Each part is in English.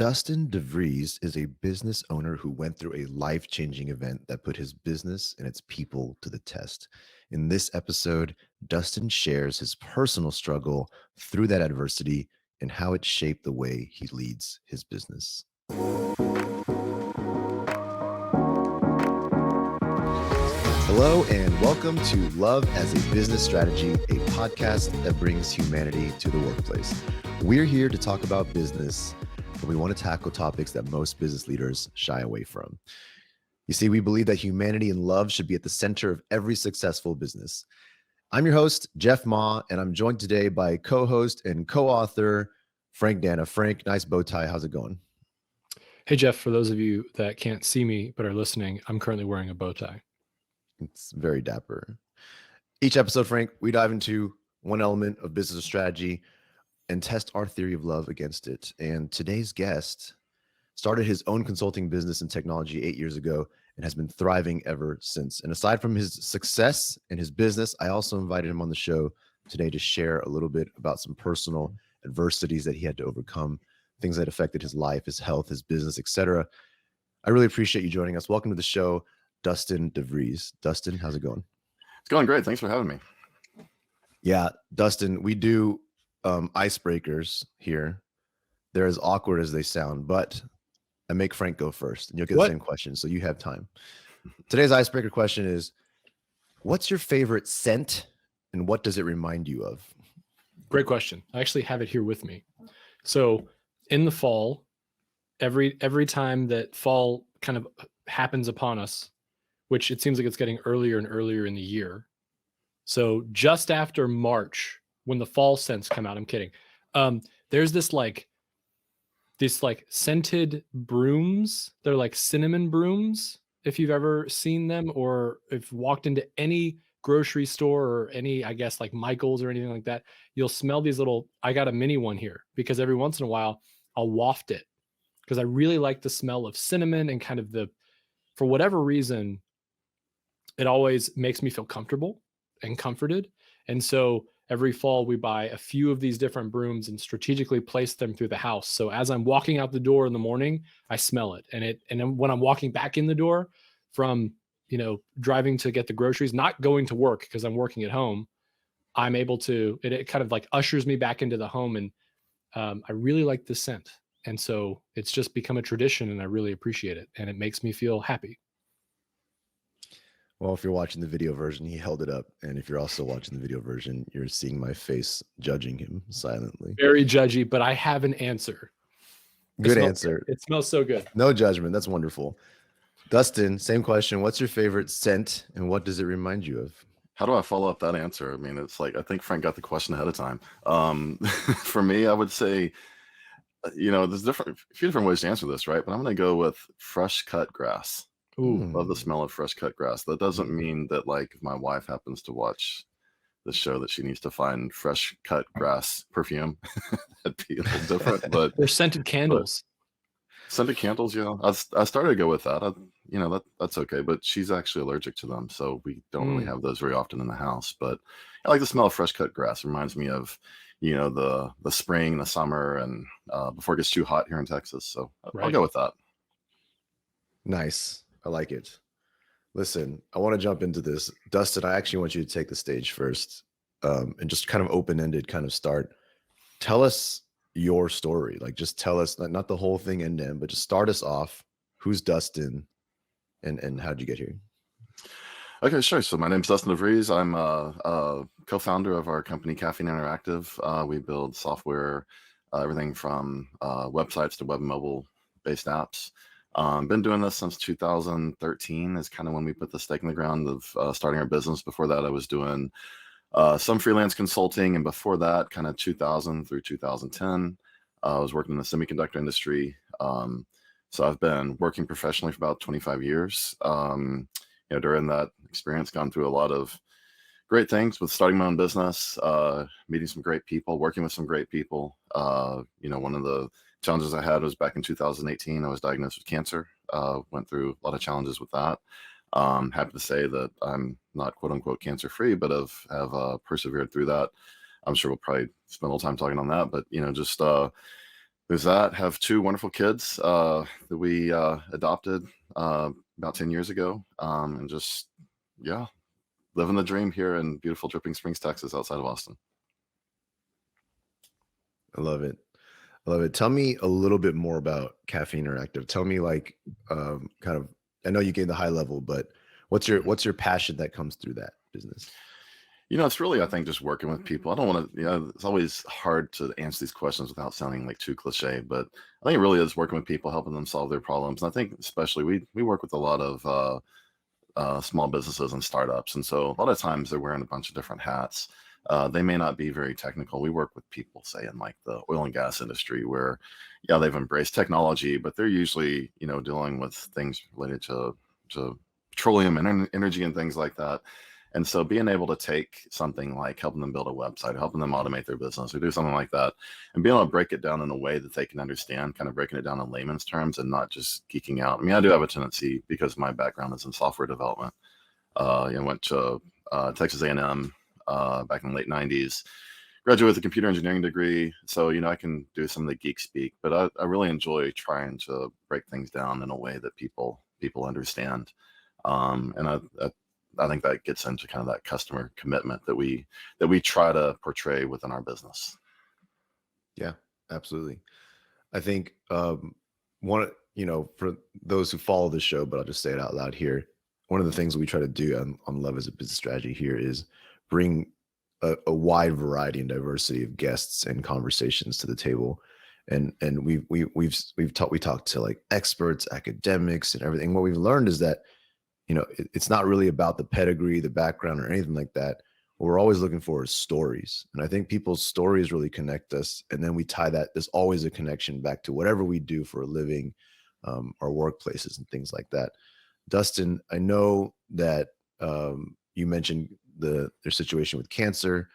Dustin DeVries is a business owner who went through a life-changing event that put his business and its people to the test. In this episode, Dustin shares his personal struggle through that adversity and how it shaped the way he leads his business. Hello, and welcome to Love as a Business Strategy, a podcast that brings humanity to the workplace. We're here to talk about business, and we want to tackle topics that most business leaders shy away from. You see, we believe that humanity and love should be at the center of every successful business. I'm your host, Jeff Ma, and I'm joined today by co-host and co-author, Frank Dana. Frank, nice bow tie. How's it going? Hey, Jeff, for those of you that can't see me but are listening, I'm currently wearing a bow tie. It's very dapper. Each episode, Frank, we dive into one element of business strategy and test our theory of love against it. And today's guest started his own consulting business in technology 8 years ago and has been thriving ever since. And aside from his success in his business, I also invited him on the show today to share a little bit about some personal adversities that he had to overcome, things that affected his life, his health, his business, etc. I really appreciate you joining us. Welcome to the show, Dustin DeVries. Dustin, how's it going? It's going great. Thanks for having me. Yeah, Dustin, we do icebreakers here. They're as awkward as they sound, but I make Frank go first and you'll get the same question. So you have time. Today's icebreaker question is, what's your favorite scent and what does it remind you of? Great question. I actually have it here with me. So in the fall, every time that fall kind of happens upon us, which it seems like it's getting earlier and earlier in the year. So just after March, when the fall scents come out, I'm kidding. There's this scented brooms. They're like cinnamon brooms. If you've ever seen them or if walked into any grocery store or any, I guess like Michael's or anything like that, you'll smell these little, I got a mini one here because every once in a while I'll waft it because I really like the smell of cinnamon and kind of for whatever reason, it always makes me feel comfortable and comforted. And so every fall we buy a few of these different brooms and strategically place them through the house. So as I'm walking out the door in the morning, I smell it. And then when I'm walking back in the door from, driving to get the groceries, not going to work because I'm working at home, I'm able to, it kind of like ushers me back into the home. And I really like the scent. And so it's just become a tradition and I really appreciate it. And it makes me feel happy. Well, if you're watching the video version, he held it up. And if you're also watching the video version, you're seeing my face judging him silently. Very judgy, but I have an answer. Good answer. It smells so good. No judgment. That's wonderful. Dustin, same question. What's your favorite scent and what does it remind you of? How do I follow up that answer? I mean, it's like, I think Frank got the question ahead of time. For me, I would say, there's a few different ways to answer this, right? But I'm going to go with fresh cut grass. Ooh, love the smell of fresh cut grass. That doesn't mean that like if my wife happens to watch the show that she needs to find fresh cut grass perfume. That'd be a little different, but or scented candles. Scented candles, I started to go with that. That's okay, but she's actually allergic to them, so we don't really have those very often in the house. But I like the smell of fresh cut grass. It reminds me of the spring, the summer, and before it gets too hot here in Texas. So I'll go with that. Nice. I like it. Listen, I want to jump into this. Dustin, I actually want you to take the stage first and just kind of open-ended kind of start. Tell us your story. Like just tell us, not the whole thing end to end, but just start us off. Who's Dustin and how'd you get here? Okay, sure. So my name's Dustin DeVries. I'm a co-founder of our company, Caffeine Interactive. We build software, everything from websites to web and mobile-based apps. Been doing this since 2013 is kind of when we put the stake in the ground of starting our business. Before that, I was doing some freelance consulting. And before that, kind of 2000 through 2010, I was working in the semiconductor industry. So I've been working professionally for about 25 years. During that experience, gone through a lot of great things with starting my own business, meeting some great people, working with some great people. One of the challenges I had was back in 2018, I was diagnosed with cancer, went through a lot of challenges with that. Happy to say that I'm not quote unquote cancer free, but have persevered through that. I'm sure we'll probably spend a little time talking on that, but just There's that. Have two wonderful kids that we adopted about 10 years ago, and just yeah, living the dream here in beautiful Dripping Springs, Texas, outside of Austin. I love it. I love it. Tell me a little bit more about Caffeine Interactive. Tell me like kind of, I know you gave the high level, but what's your passion that comes through that business? It's really, I think, just working with people. I don't want to, it's always hard to answer these questions without sounding like too cliche, but I think it really is working with people, helping them solve their problems. And I think especially we work with a lot of small businesses and startups. And so a lot of times they're wearing a bunch of different hats. They may not be very technical. We work with people, say, in like the oil and gas industry where, yeah, they've embraced technology, but they're usually, dealing with things related to petroleum and energy and things like that. And so being able to take something like helping them build a website, helping them automate their business or do something like that, and being able to break it down in a way that they can understand, kind of breaking it down in layman's terms and not just geeking out. I mean, I do have a tendency, because my background is in software development. Went to Texas A&M back in the late 90s, graduated with a computer engineering degree. So, I can do some of the geek speak, but I really enjoy trying to break things down in a way that people understand. And I think that gets into kind of that customer commitment that we try to portray within our business. Yeah, absolutely. I think one, for those who follow the show, but I'll just say it out loud here. One of the things we try to do on Love as a Business Strategy here is bring a wide variety and diversity of guests and conversations to the table. And we talked to like experts, academics, and everything. What we've learned is that it's not really about the pedigree, the background, or anything like that. What we're always looking for is stories. And I think people's stories really connect us. And then we tie that, there's always a connection back to whatever we do for a living, our workplaces and things like that. Dustin, I know that you mentioned their situation with cancer.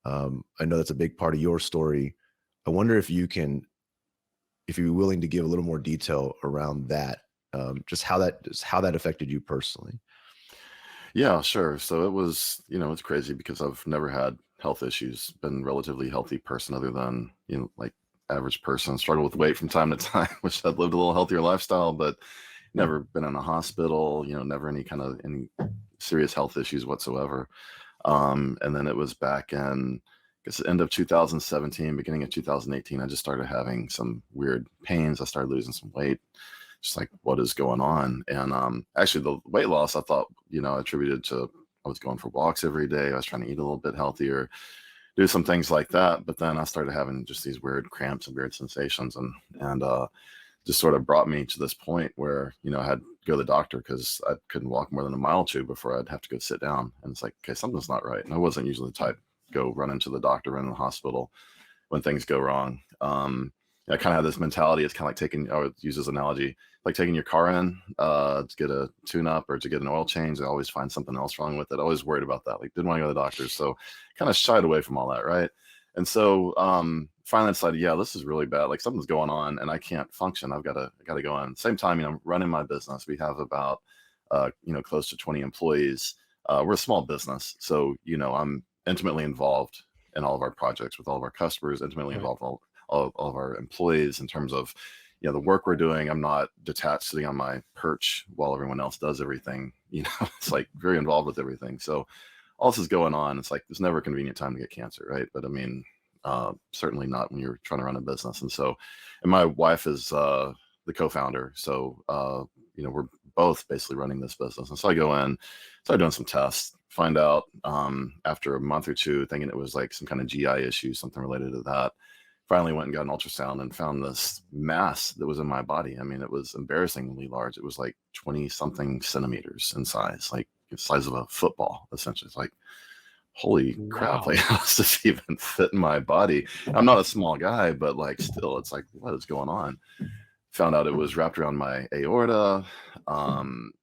I know that's a big part of your story. I wonder if you're willing to give a little more detail around that. Just how that affected you personally. Yeah, sure. So it was, it's crazy because I've never had health issues, been a relatively healthy person other than, like average person, struggle with weight from time to time, which I've lived a little healthier lifestyle, but never been in a hospital, never any serious health issues whatsoever. And then it was back in, I guess, the end of 2017, beginning of 2018, I just started having some weird pains. I started losing some weight. Just like, what is going on? And actually the weight loss, I thought, attributed to, I was going for walks every day. I was trying to eat a little bit healthier, do some things like that. But then I started having just these weird cramps and weird sensations, and just sort of brought me to this point where, I had to go to the doctor because I couldn't walk more than a mile or two before I'd have to go sit down. And it's like, okay, something's not right. And I wasn't usually the type to go run into the doctor, run in the hospital when things go wrong. I kind of had this mentality. It's kind of like taking, I would use this analogy, like taking your car in to get a tune-up or to get an oil change. I always find something else wrong with it. I always worried about that. Like, didn't want to go to the doctor. So kind of shied away from all that, right? And so finally decided, yeah, this is really bad. Like, something's going on and I can't function. I got to go on. Same time, running my business. We have about, close to 20 employees. We're a small business. So, I'm intimately involved in all of our projects with all of our customers, intimately involved in all of our employees in terms of, the work we're doing. I'm not detached sitting on my perch while everyone else does everything. It's like very involved with everything. So all this is going on. It's like, there's never a convenient time to get cancer, right? But I mean, certainly not when you're trying to run a business. And my wife is the co-founder. So, we're both basically running this business. And so I go in, start doing some tests, find out after a month or two, thinking it was like some kind of GI issue, something related to that. Finally went and got an ultrasound and found this mass that was in my body. I mean, it was embarrassingly large. It was like 20 something centimeters in size, like the size of a football, essentially. It's like, holy crap, like, how does this even fit in my body? I'm not a small guy, but like still, it's like, what is going on? Found out it was wrapped around my aorta. And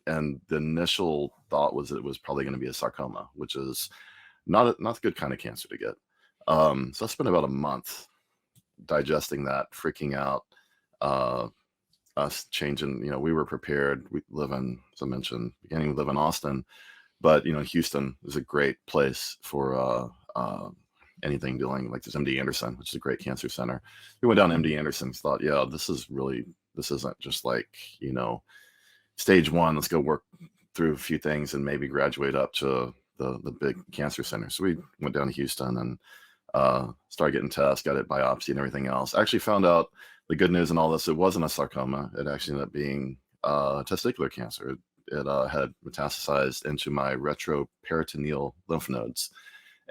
the initial thought was that it was probably going to be a sarcoma, which is not the good kind of cancer to get. So I spent about a month digesting that, freaking out, us changing, we were prepared. We live in, as I mentioned, beginning, we live in Austin, but, Houston is a great place for anything dealing like this MD Anderson, which is a great cancer center. We went down to MD Anderson's, thought, yeah, this isn't just like, stage one, let's go work through a few things and maybe graduate up to the big cancer center. So we went down to Houston and started getting tests, got it biopsy and everything else. I actually found out the good news in all this, it wasn't a sarcoma. It actually ended up being testicular cancer. It had metastasized into my retroperitoneal lymph nodes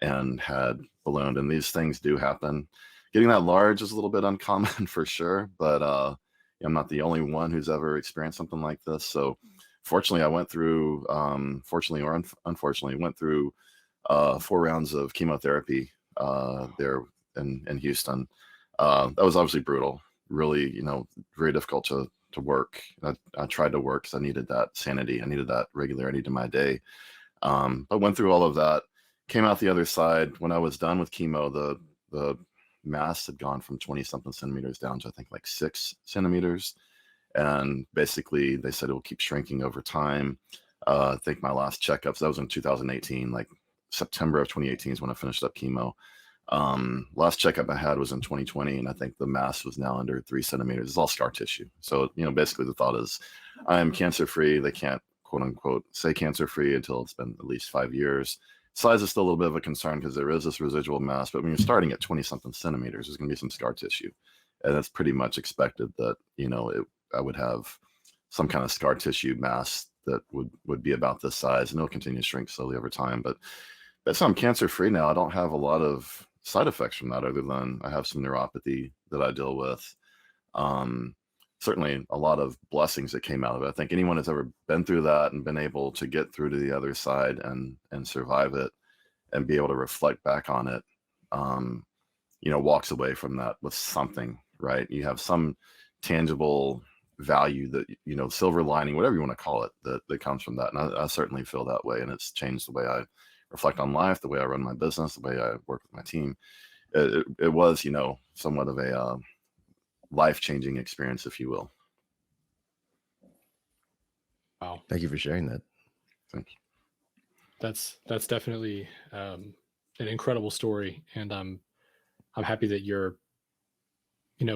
and had ballooned. And these things do happen. Getting that large is a little bit uncommon for sure, but I'm not the only one who's ever experienced something like this. So fortunately, I went through, fortunately or unfortunately, went through 4 rounds of chemotherapy there in Houston. That was obviously brutal, really, very difficult to work. I tried to work because I needed that sanity. I needed that regularity to my day. But went through all of that, came out the other side. When I was done with chemo, the mass had gone from 20 something centimeters down to I think like 6 centimeters. And basically they said it will keep shrinking over time. I think my last checkups, that was in 2018, like September of 2018 is when I finished up chemo. Last checkup I had was in 2020, and I think the mass was now under 3 centimeters. It's all scar tissue. So, basically the thought is I am cancer free. They can't quote unquote say cancer free until it's been at least 5 years. Size is still a little bit of a concern because there is this residual mass, but when you're starting at 20 something centimeters, there's going to be some scar tissue. And it's pretty much expected that, I would have some kind of scar tissue mass that would be about this size, and it'll continue to shrink slowly over time. But so I'm cancer free now. I don't have a lot of side effects from that, other than I have some neuropathy that I deal with. Certainly a lot of blessings that came out of it. I think anyone that's ever been through that and been able to get through to the other side and survive it and be able to reflect back on it, walks away from that with something, right? You have some tangible value that, silver lining, whatever you want to call it, that comes from that. And I certainly feel that way. And it's changed the way I reflect on life, the way I run my business, the way I work with my team. It was, somewhat of a life-changing experience, if you will. Wow. Thank you for sharing that. Thanks. That's definitely an incredible story. And I'm happy that you're,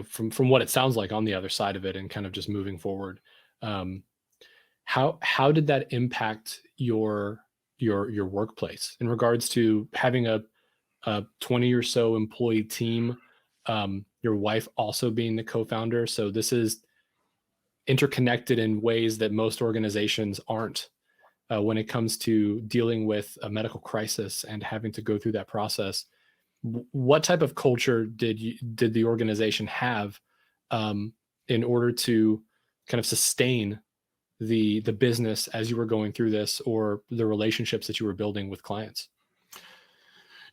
from what it sounds like, on the other side of it and kind of just moving forward. How did that impact your workplace in regards to having a 20 or so employee team, your wife also being the co-founder? So this is interconnected in ways that most organizations aren't, when it comes to dealing with a medical crisis and having to go through that process. What type of culture did the organization have in order to kind of sustain the business as you were going through this, or the relationships that you were building with clients?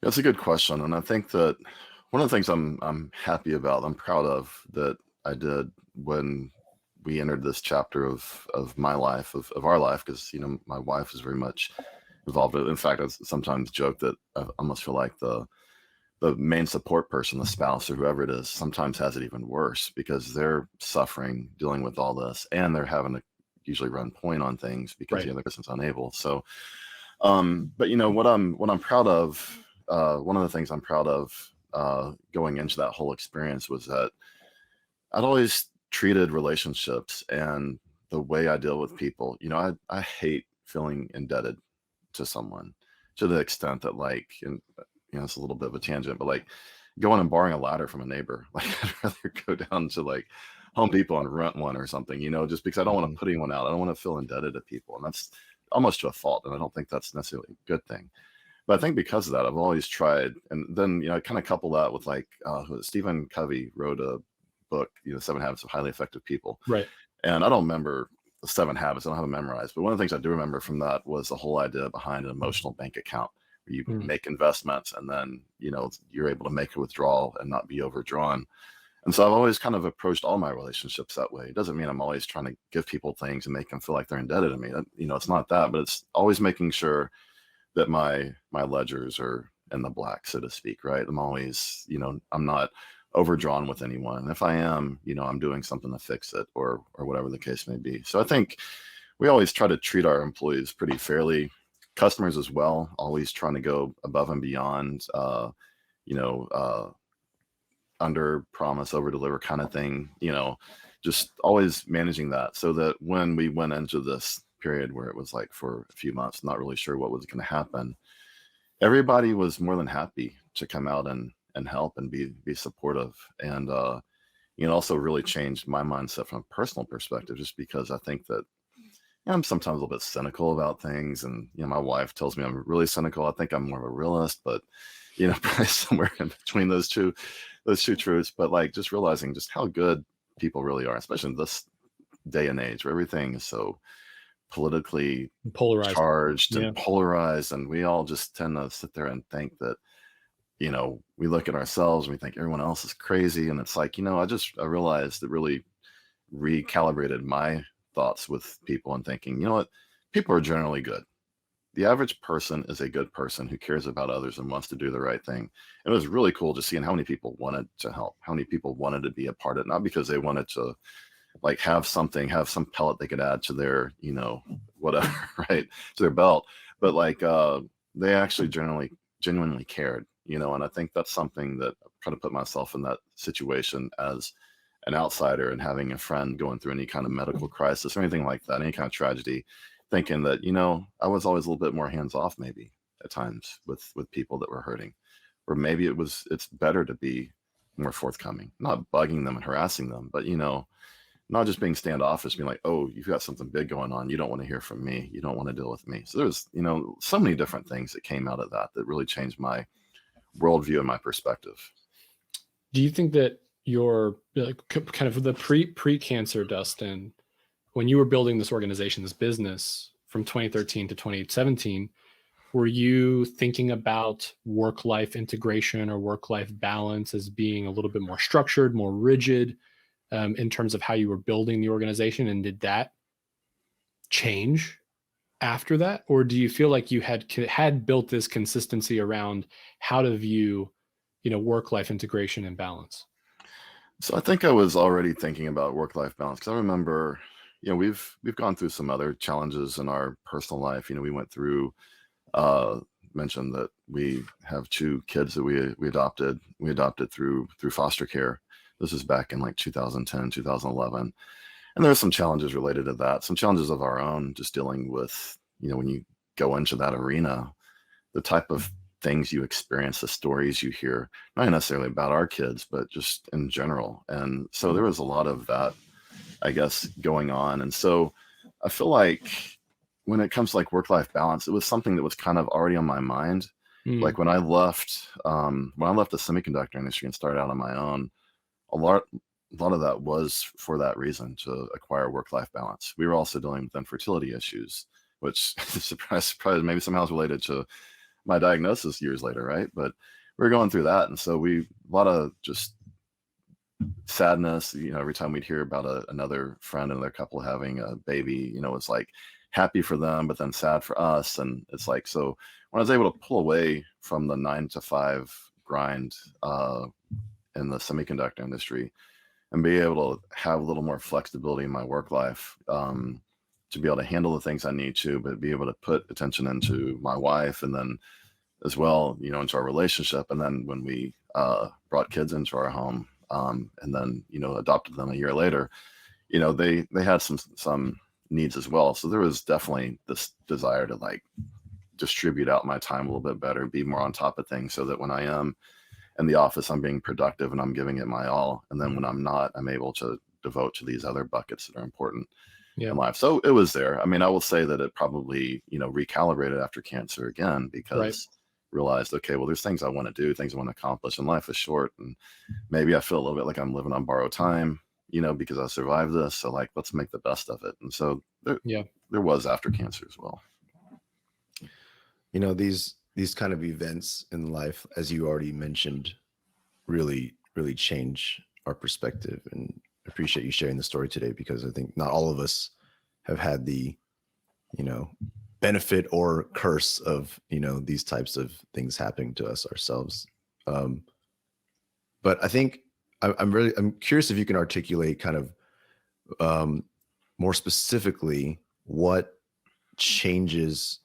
That's a good question. And I think that one of the things I'm happy about, I'm proud of, that I did when we entered this chapter of my life, of our life, because, my wife is very much involved in it. In fact, I sometimes joke that I almost feel like the main support person, the spouse or whoever it is, sometimes has it even worse because they're suffering, dealing with all this, and they're having to usually run point on things because the other person's unable. So, but what I'm proud of, one of the things I'm proud of going into that whole experience was that I'd always treated relationships and the way I deal with people, I hate feeling indebted to someone to the extent that, like, and it's a little bit of a tangent, but like going and borrowing a ladder from a neighbor, like I'd rather go down to like Home Depot and rent one or something, just because I don't want to put anyone out. I don't want to feel indebted to people. And that's almost to a fault. And I don't think that's necessarily a good thing. But I think because of that, I've always tried. And then, I kind of couple that with like Stephen Covey wrote a book, 7 Habits of Highly Effective People. Right. And I don't remember the 7 habits. I don't have them memorized. But one of the things I do remember from that was the whole idea behind an emotional bank account, where you make investments and then, you're able to make a withdrawal and not be overdrawn. And so I've always kind of approached all my relationships that way. It doesn't mean I'm always trying to give people things and make them feel like they're indebted to me. It's not that, but it's always making sure that my ledgers are in the black, so to speak, right? I'm always, I'm not overdrawn with anyone. And if I am, I'm doing something to fix it or whatever the case may be. So I think we always try to treat our employees pretty fairly, customers as well, always trying to go above and beyond, under promise, over deliver kind of thing, just always managing that, so that when we went into this period where it was like for a few months, not really sure what was going to happen, everybody was more than happy to come out and help and be supportive. And, also really changed my mindset from a personal perspective, just because I think that I'm sometimes a little bit cynical about things. And, my wife tells me I'm really cynical. I think I'm more of a realist, but, probably somewhere in between those two truths. But like just realizing just how good people really are, especially in this day and age where everything is so politically Polarized. charged and polarized. And we all just tend to sit there and think that, we look at ourselves and we think everyone else is crazy. And it's like, I realized it really recalibrated my thoughts with people and thinking, you know what, people are generally good. The average person is a good person who cares about others and wants to do the right thing. And it was really cool just seeing how many people wanted to help, how many people wanted to be a part of it, not because they wanted to like have some pellet they could add to their, whatever, right, to their belt, but like they actually genuinely cared, and I think that's something that I try to put myself in that situation as an outsider, and having a friend going through any kind of medical crisis or anything like that, any kind of tragedy, thinking that, I was always a little bit more hands off maybe at times with people that were hurting, or maybe it's better to be more forthcoming, not bugging them and harassing them, but, not just being standoffish, being like, oh, you've got something big going on, you don't want to hear from me, you don't want to deal with me. So there's, so many different things that came out of that really changed my worldview and my perspective. Do you think that your kind of the pre-cancer Dustin, when you were building this organization, this business from 2013 to 2017, were you thinking about work-life integration or work-life balance as being a little bit more structured, more rigid in terms of how you were building the organization? And did that change after that? Or do you feel like you had built this consistency around how to view, work-life integration and balance? So I think I was already thinking about work-life balance, because I remember, we've gone through some other challenges in our personal life. We went through, mentioned that we have 2 kids that we adopted through foster care. This is back in like 2010, 2011. And there are some challenges related to that, some challenges of our own, just dealing with, when you go into that arena, the type of things you experience, the stories you hear, not necessarily about our kids, but just in general. And so there was a lot of that, I guess, going on. And so I feel like when it comes to like work-life balance, it was something that was kind of already on my mind. Like when I left the semiconductor industry and started out on my own, a lot of that was for that reason, to acquire work-life balance. We were also dealing with infertility issues, which surprise, maybe somehow is related to my diagnosis years later, right? But we were going through that. And so a lot of just sadness, every time we'd hear about another friend and their couple having a baby, it's like happy for them, but then sad for us. And it's like, so when I was able to pull away from the 9-to-5 grind in the semiconductor industry and be able to have a little more flexibility in my work life, to be able to handle the things I need to, but be able to put attention into my wife, and then as well, into our relationship. And then when we brought kids into our home, and then, adopted them a year later, they had some needs as well. So there was definitely this desire to like distribute out my time a little bit better, be more on top of things, so that when I am in the office, I'm being productive and I'm giving it my all. And then when I'm not, I'm able to devote to these other buckets that are important in life. So it was there. I mean, I will say that it probably, recalibrated after cancer again, because realized, okay, well, there's things I want to do, things I want to accomplish, and life is short. And maybe I feel a little bit like I'm living on borrowed time, because I survived this. So like, let's make the best of it. And so there was after cancer as well. These kind of events in life, as you already mentioned, really, really change our perspective. And I appreciate you sharing the story today, because I think not all of us have had the, benefit or curse of, these types of things happening to us ourselves. But I think I'm curious if you can articulate kind of more specifically what changes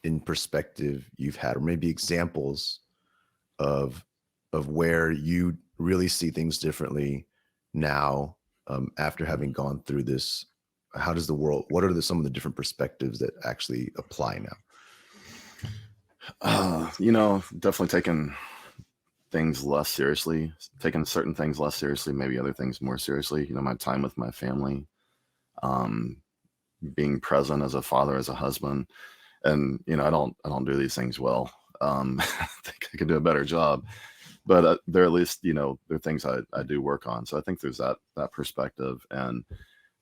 in perspective you've had, or maybe examples of of where you really see things differently now, after having gone through this? How does the world, what are some of the different perspectives that actually apply now? Definitely taking things less seriously, taking certain things less seriously, maybe other things more seriously. My time with my family, um, being present as a father, as a husband, and I don't do these things well. I think I could do a better job, but they're at least they're things I do work on. So I think there's that perspective, and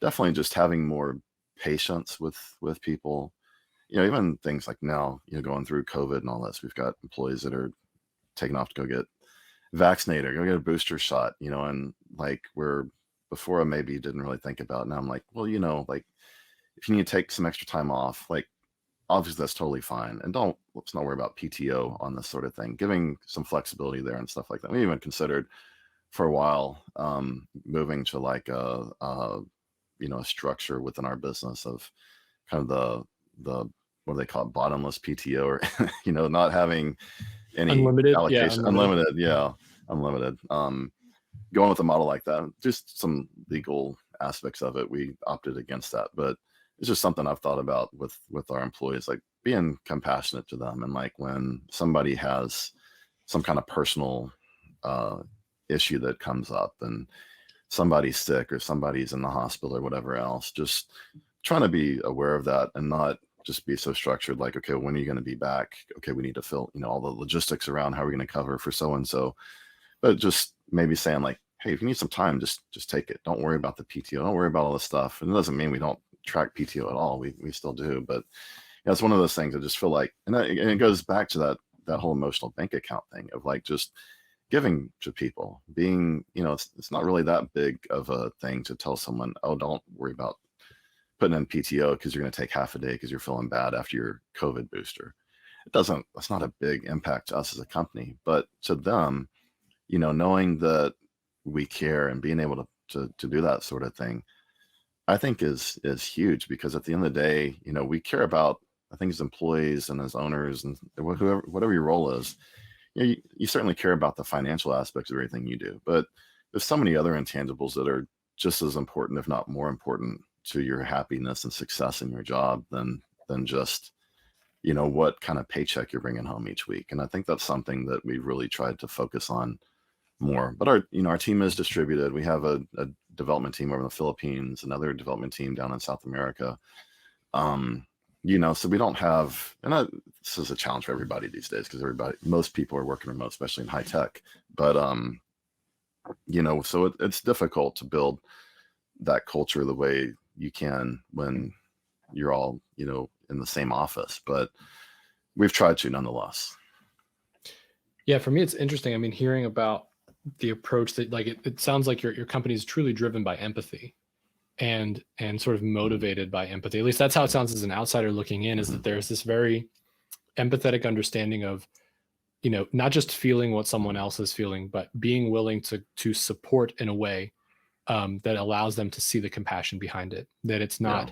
definitely just having more patience with people. Even things like now, going through COVID and all this, we've got employees that are taking off to go get vaccinated, go get a booster shot, and like before I maybe didn't really think about it. Now I'm like, well, like if you need to take some extra time off, like obviously that's totally fine. And let's not worry about PTO on this sort of thing, giving some flexibility there and stuff like that. We even considered for a while moving to like a structure within our business of kind of the what do they call it, bottomless PTO, or not having any Unlimited, allocation. Unlimited. Yeah, unlimited. Going with a model like that, just some legal aspects of it, we opted against that, but it's just something I've thought about with our employees, like being compassionate to them. And like when somebody has some kind of personal issue that comes up, and somebody's sick or somebody's in the hospital or whatever else, just trying to be aware of that and not just be so structured, like, okay, when are you going to be back? Okay, we need to fill, all the logistics around how we're going to cover for so-and-so. But just maybe saying like, hey, if you need some time, just take it. Don't worry about the PTO. Don't worry about all this stuff. And it doesn't mean we don't track PTO at all. We still do. But it's one of those things I just feel like, and it goes back to that whole emotional bank account thing of like just giving to people, being, it's not really that big of a thing to tell someone, oh, don't worry about putting in PTO because you're going to take half a day because you're feeling bad after your COVID booster. That's not a big impact to us as a company, but to them, knowing that we care and being able to do that sort of thing, I think is huge, because at the end of the day, we care about, I think, as employees and as owners and whatever your role is, you certainly care about the financial aspects of everything you do, but there's so many other intangibles that are just as important, if not more important, to your happiness and success in your job than just what kind of paycheck you're bringing home each week. And I think that's something that we really tried to focus on more. But our team is distributed. We have a development team over in the Philippines, another development team down in South America. So we don't have, and this is a challenge for everybody these days, because most people are working remote, especially in high tech. But so it's difficult to build that culture the way you can when you're all in the same office, but we've tried to nonetheless. Yeah, for me it's interesting. I mean, hearing about the approach that, like, it sounds like your company is truly driven by empathy and sort of motivated by empathy. At least that's how it sounds as an outsider looking in, is that there's this very empathetic understanding of not just feeling what someone else is feeling, but being willing to support in a way that allows them to see the compassion behind it. That it's not,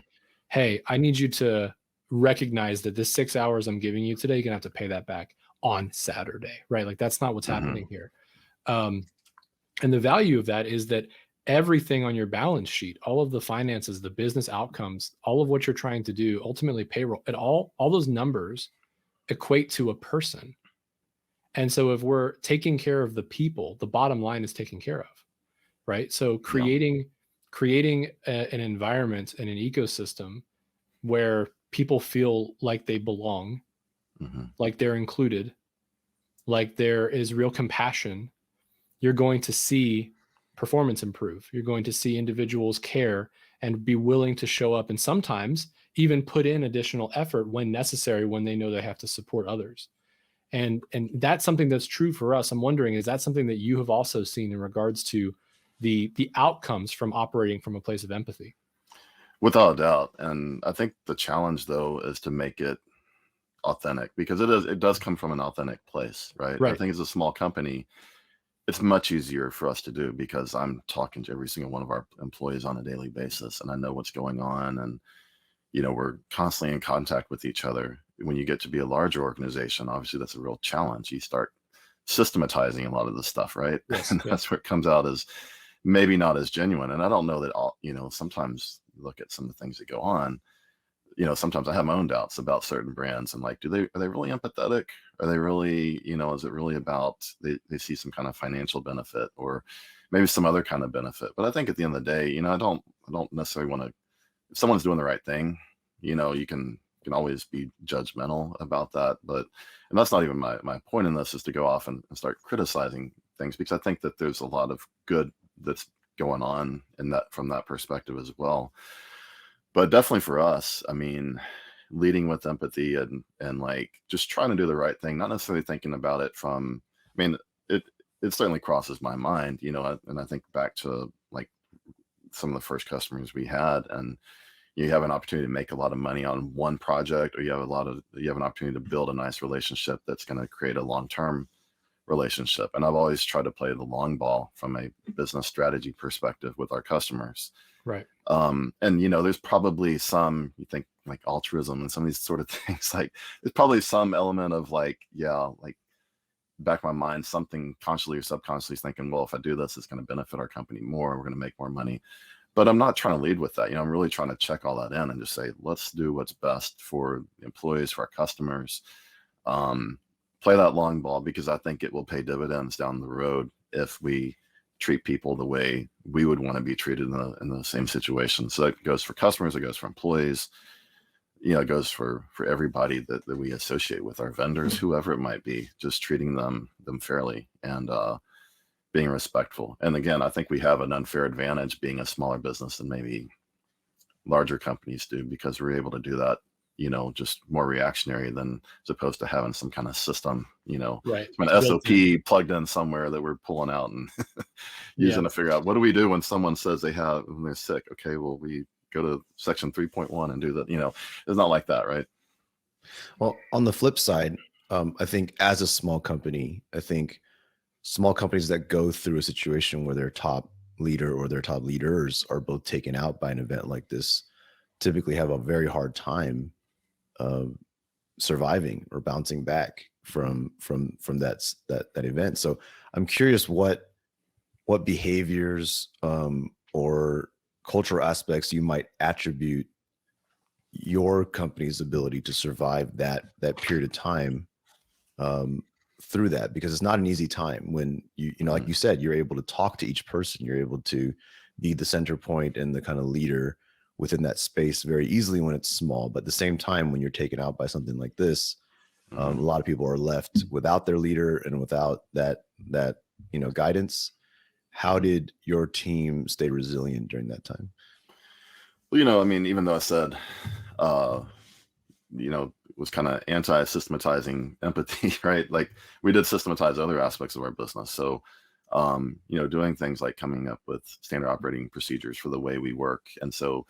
hey, I need you to recognize that this 6 hours I'm giving you today, you're gonna have to pay that back on Saturday, right? Like that's not what's happening here. And the value of that is that everything on your balance sheet, all of the finances, the business outcomes, all of what you're trying to do, ultimately payroll, all those numbers equate to a person. And so if we're taking care of the people, the bottom line is taken care of. Right. So creating an environment and an ecosystem where people feel like they belong, like they're included, like there is real compassion, you're going to see performance improve. You're going to see individuals care and be willing to show up, and sometimes even put in additional effort when necessary, when they know they have to support others. And that's something that's true for us. I'm wondering, is that something that you have also seen in regards to the outcomes from operating from a place of empathy? Without a doubt. And I think the challenge, though, is to make it authentic, because it does come from an authentic place, right? I think as a small company, it's much easier for us to do, because I'm talking to every single one of our employees on a daily basis, and I know what's going on, and we're constantly in contact with each other. When you get to be a larger organization, obviously that's a real challenge. You start systematizing a lot of this stuff, right? Yes, And yep. that's where it comes out as maybe not as genuine. And I don't know that all, sometimes you look at some of the things that go on, sometimes I have my own doubts about certain brands and like, are they really empathetic? Are they really, is it really about they see some kind of financial benefit or maybe some other kind of benefit? But I think at the end of the day, I don't necessarily want to, if someone's doing the right thing, you can always be judgmental about that. And that's not even my point in this, is to go off and start criticizing things, because I think that there's a lot of good that's going on in that, from that perspective as well. But definitely for us, I mean, leading with empathy and like just trying to do the right thing, not necessarily thinking about it from, I mean, it certainly crosses my mind, and I think back to like some of the first customers we had, and you have an opportunity to make a lot of money on one project, or you have an opportunity to build a nice relationship that's going to create a long-term relationship. And I've always tried to play the long ball from a business strategy perspective with our customers. Right. And there's probably some, you think like altruism and some of these sort of things, like there's probably some element of like, yeah, like back of my mind, something consciously or subconsciously is thinking, well, if I do this, it's going to benefit our company more, and we're going to make more money. But I'm not trying to lead with that. I'm really trying to check all that in and just say, let's do what's best for the employees, for our customers. Play that long ball, because I think it will pay dividends down the road if we treat people the way we would want to be treated in the same situation. So it goes for customers, it goes for employees, it goes for everybody that we associate with, our vendors, whoever it might be, just treating them fairly and being respectful. And again, I think we have an unfair advantage being a smaller business than maybe larger companies do, because we're able to do that, just more reactionary than as opposed to having some kind of system, Right. an SOP plugged in somewhere that we're pulling out and using to figure out what do we do when someone says when they're sick. Okay, well, we go to section 3.1 and do that. It's not like that, right? Well, on the flip side, I think as a small company, I think small companies that go through a situation where their top leader or their top leaders are both taken out by an event like this typically have a very hard time surviving or bouncing back from that event. So I'm curious what behaviors or cultural aspects you might attribute your company's ability to survive that period of time through that, because it's not an easy time when like you said, you're able to talk to each person, you're able to be the center point and the kind of leader within that space very easily when it's small. But at the same time, when you're taken out by something like this, a lot of people are left without their leader and without that guidance. How did your team stay resilient during that time? Well, I mean, even though I said was kind of anti-systematizing empathy, right? Like we did systematize other aspects of our business. So, doing things like coming up with standard operating procedures for the way we work. And so,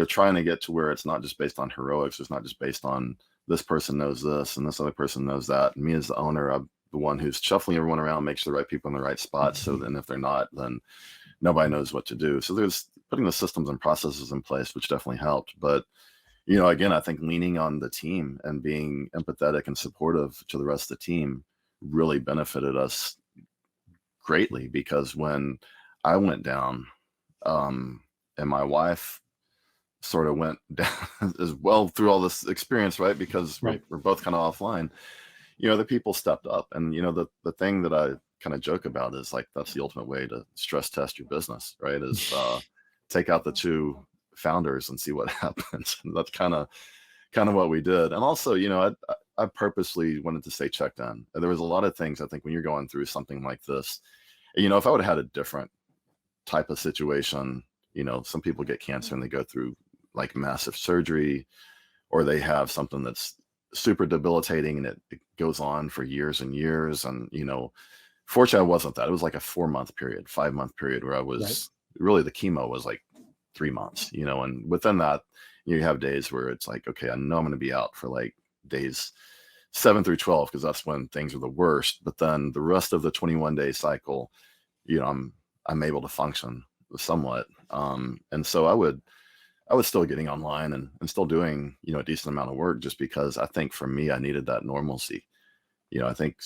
trying to get to where it's not just based on heroics. It's not just based on this person knows this and this other person knows that. And me as the owner, I'm the one who's shuffling everyone around, make sure the right people in the right spots. So then if they're not, then nobody knows what to do. So there's putting the systems and processes in place, which definitely helped. But again, I think leaning on the team and being empathetic and supportive to the rest of the team really benefited us greatly, because when I went down, and my wife sort of went down as well through all this experience, right? Because we're both kind of offline, the people stepped up. And, the thing that I kind of joke about is like, that's the ultimate way to stress test your business, right? Is take out the two founders and see what happens. And that's kind of what we did. And also, I purposely wanted to stay checked in. There was a lot of things, I think, when you're going through something like this, if I would have had a different type of situation, some people get cancer and they go through like massive surgery, or they have something that's super debilitating and it goes on for years and years. And, fortunately I wasn't that. It was like a 4-month period, 5-month period where I was really, the chemo was like 3 months, and within that, you have days where it's like, okay, I know I'm going to be out for like days 7 through 12, because that's when things are the worst. But then the rest of the 21-day cycle, I'm able to function somewhat. And so I was still getting online and still doing, a decent amount of work, just because I think for me, I needed that normalcy. I think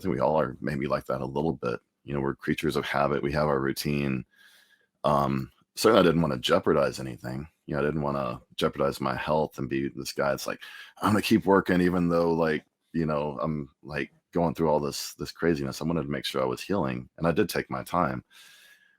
we all are maybe like that a little bit. We're creatures of habit. We have our routine. Certainly I didn't want to jeopardize anything. I didn't want to jeopardize my health and be this guy that's like, I'm going to keep working, even though I'm like going through all this craziness. I wanted to make sure I was healing, and I did take my time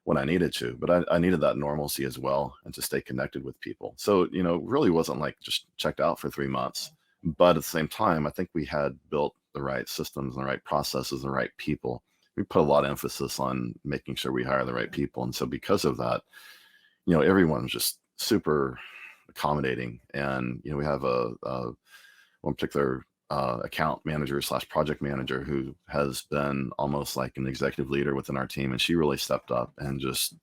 when I needed to, but I needed that normalcy as well, and to stay connected with people. So, really wasn't like just checked out for 3 months, but at the same time, I think we had built the right systems and the right processes and the right people. We put a lot of emphasis on making sure we hire the right people. And so because of that, everyone was just super accommodating. And, we have one particular account manager / project manager who has been almost like an executive leader within our team. And she really stepped up and just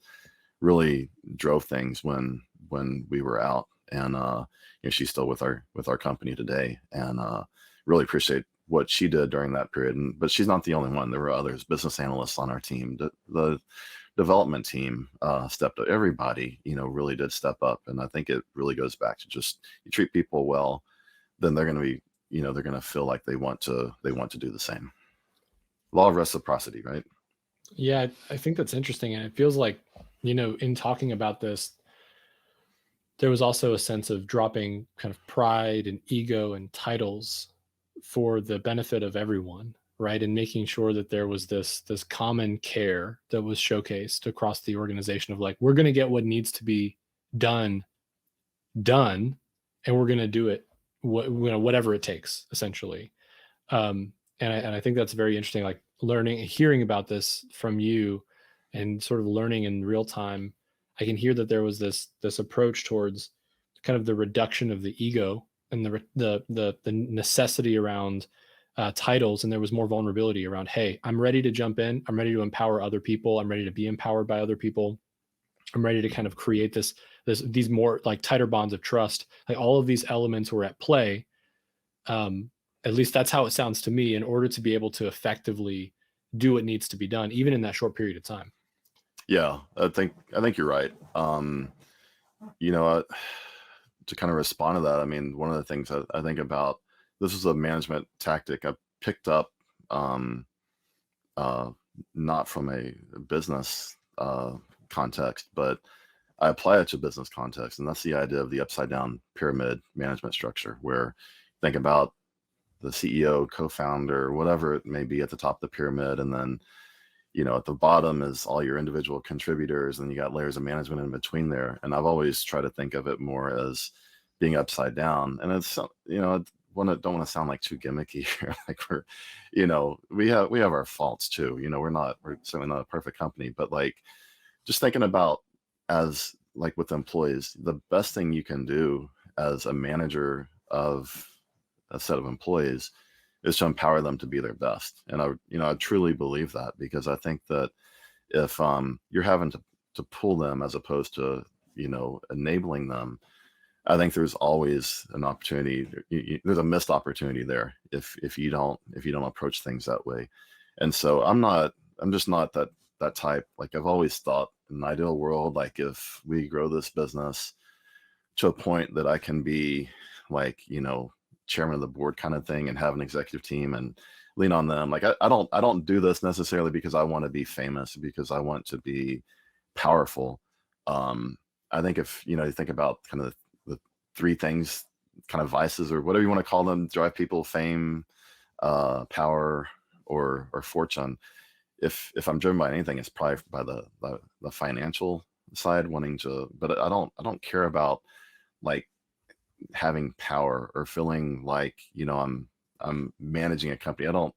really drove things when we were out. And, she's still with our company today, and really appreciate what she did during that period. But she's not the only one. There were others, business analysts on our team. The development team stepped up. Everybody, really did step up. And I think it really goes back to just, you treat people well, then they're going to be, they're going to feel like they want to do the same. Law of reciprocity, right? Yeah, I think that's interesting. And it feels like, in talking about this, there was also a sense of dropping kind of pride and ego and titles for the benefit of everyone, right? And making sure that there was this common care that was showcased across the organization of like, we're going to get what needs to be done, and we're going to do it, whatever it takes, essentially. And I think that's very interesting, like hearing about this from you and sort of learning in real time. I can hear that there was this approach towards kind of the reduction of the ego and the necessity around titles, and there was more vulnerability around, hey, I'm ready to jump in, I'm ready to empower other people, I'm ready to be empowered by other people, I'm ready to kind of create these more like tighter bonds of trust. Like all of these elements were at play. At least that's how it sounds to me, in order to be able to effectively do what needs to be done, even in that short period of time. Yeah, I think you're right. To kind of respond to that, I mean, one of the things I think about, this is a management tactic I picked up, not from a business context, but I apply it to business context. And that's the idea of the upside down pyramid management structure, where think about the CEO, co-founder, whatever it may be, at the top of the pyramid. And then, at the bottom is all your individual contributors, and you got layers of management in between there. And I've always tried to think of it more as being upside down. And it's, I don't want to sound like too gimmicky here. Like we have our faults too. We're certainly not a perfect company, but like just thinking about, as like with employees, the best thing you can do as a manager of a set of employees is to empower them to be their best. And I truly believe that, because I think that if you're having to pull them as opposed to, enabling them, I think there's always an opportunity. There's a missed opportunity there if you don't approach things that way. And so I'm just not that type. Like I've always thought, in an ideal world, like if we grow this business to a point that I can be like, chairman of the board kind of thing, and have an executive team and lean on them. Like I don't do this necessarily because I want to be famous, because I want to be powerful. I think if you think about kind of the three things, kind of vices or whatever you want to call them, drive people: fame, power, or fortune. If I'm driven by anything, it's probably by the financial side, wanting to. But I don't care about like having power or feeling like I'm managing a company. I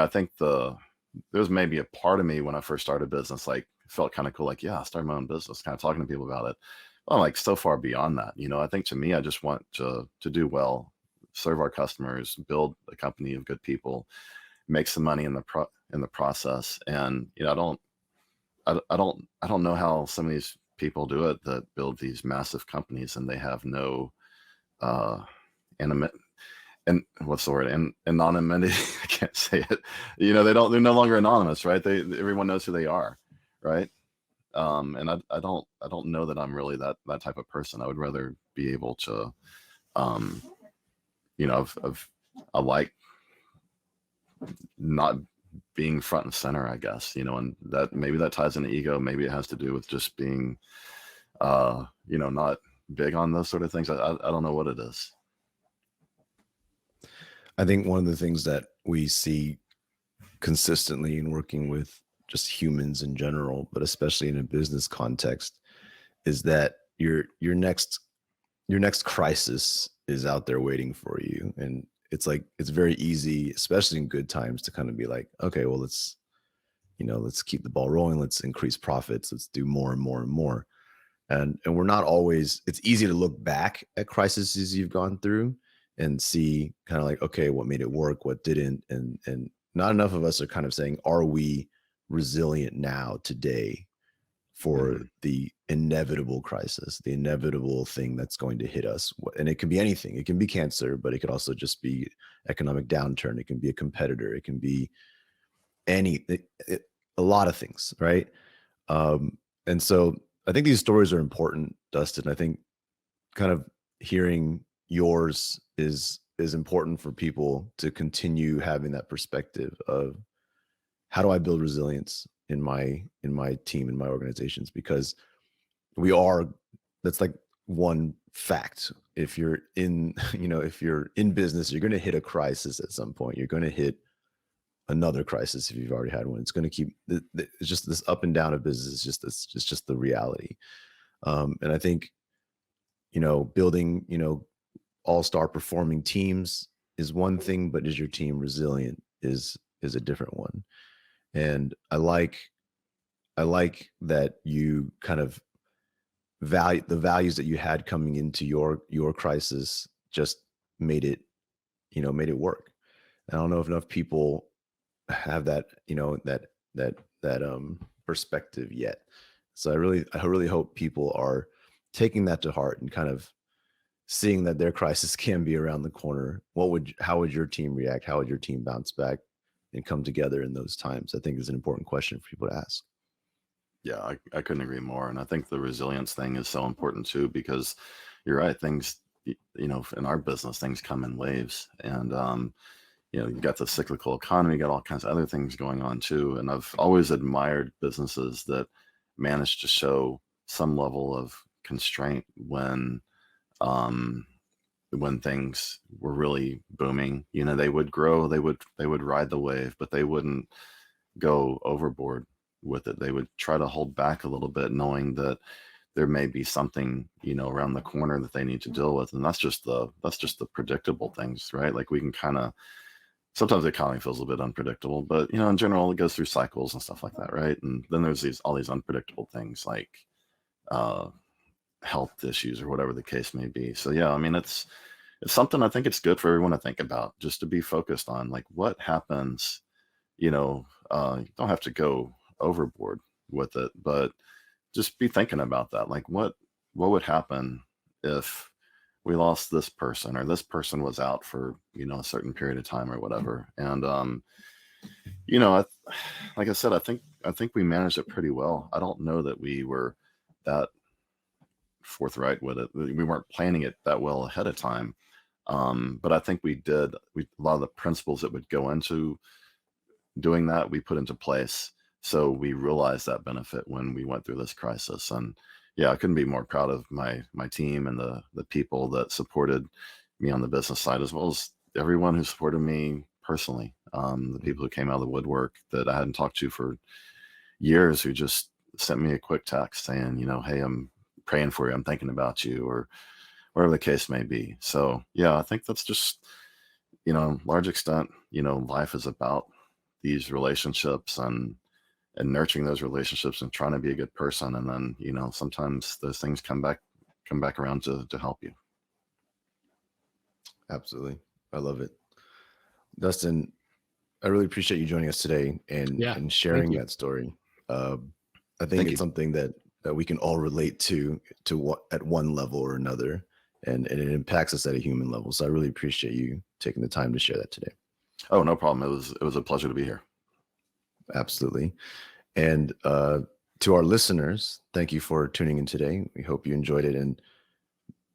think there's maybe a part of me when I first started business, like felt kind of cool, like, yeah, I started my own business, kind of talking to people about it. Well, like so far beyond that, I think to me, I just want to do well, serve our customers, build a company of good people, make some money in the process. And I don't know how some of these people do it that build these massive companies and they have no anonymity. I can't say it. They're no longer anonymous, right? Everyone knows who they are, right? And I don't know that I'm really that type of person. I would rather be able to, I like not being front and center, I guess, and that maybe that ties into ego. Maybe it has to do with just being, not big on those sort of things. I don't know what it is. I think one of the things that we see consistently in working with just humans in general, but especially in a business context, is that your next crisis is out there waiting for you. And it's like, it's very easy, especially in good times, to kind of be like, okay, well, let's keep the ball rolling. Let's increase profits. Let's do more and more and more. And we're not always, it's easy to look back at crises you've gone through and see kind of like, okay, what made it work, what didn't. And not enough of us are kind of saying, are we resilient now today for the inevitable crisis, the inevitable thing that's going to hit us? And it can be anything. It can be cancer, but it could also just be economic downturn. It can be a competitor. It can be a lot of things, right? And so I think these stories are important, Dustin. I think kind of hearing yours is important for people to continue having that perspective of, how do I build resilience in my team, in my organizations? Because that's like one fact. If you're in, if you're in business, you're going to hit a crisis at some point. You're going to hit another crisis if you've already had one. It's going to keep, it's just this up and down of business. It's just the reality. And I think, building, all-star performing teams is one thing, but is your team resilient is a different one. And I like that you kind of value the values that you had coming into your crisis, just made it work. I don't know if enough people have that, that perspective yet. So I really hope people are taking that to heart and kind of seeing that their crisis can be around the corner. How would your team react? How would your team bounce back and come together in those times? I think is an important question for people to ask. Yeah, I couldn't agree more. And I think the resilience thing is so important too, because you're right. Things, in our business, things come in waves, and, you got the cyclical economy, you got all kinds of other things going on too. And I've always admired businesses that manage to show some level of constraint when things were really booming. They would grow, they would ride the wave, but they wouldn't go overboard with it. They would try to hold back a little bit, knowing that there may be something, around the corner that they need to deal with. And that's just the predictable things, right? Like, we can kind of, sometimes the economy feels a little bit unpredictable, but in general, it goes through cycles and stuff like that, right? And then there's all these unpredictable things like health issues or whatever the case may be. So yeah, I mean, it's something I think it's good for everyone to think about, just to be focused on, like, what happens. You don't have to go overboard with it, but just be thinking about that. Like, what would happen if we lost this person, or this person was out for a certain period of time or whatever. And like I said, I think we managed it pretty well. I don't know that we were that forthright with it. We weren't planning it that well ahead of time, but I think we did. A lot of the principles that would go into doing that, we put into place, so we realized that benefit when we went through this crisis. And yeah, I couldn't be more proud of my team and the people that supported me on the business side, as well as everyone who supported me personally. The people who came out of the woodwork that I hadn't talked to for years, who just sent me a quick text saying, hey, I'm praying for you, I'm thinking about you, or whatever the case may be. So yeah, I think that's just, large extent, life is about these relationships and nurturing those relationships and trying to be a good person. And then, sometimes those things come back around to help you. Absolutely. I love it. Dustin, I really appreciate you joining us today and sharing that story. I think it's something that we can all relate to what, at one level or another, and it impacts us at a human level. So I really appreciate you taking the time to share that today. Oh, no problem. It was a pleasure to be here. Absolutely. And to our listeners, thank you for tuning in today. We hope you enjoyed it. And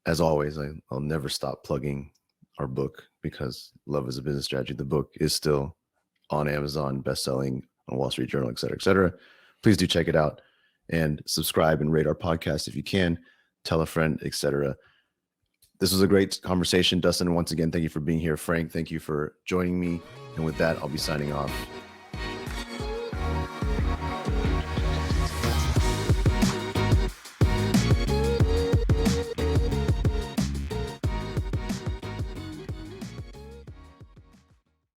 as always, I'll never stop plugging our book, because Love is a Business Strategy. The book is still on Amazon, best-selling on Wall Street Journal, et cetera, et cetera. Please do check it out and subscribe and rate our podcast if you can. Tell a friend, et cetera. This was a great conversation. Dustin, once again, thank you for being here. Frank, thank you for joining me. And with that, I'll be signing off.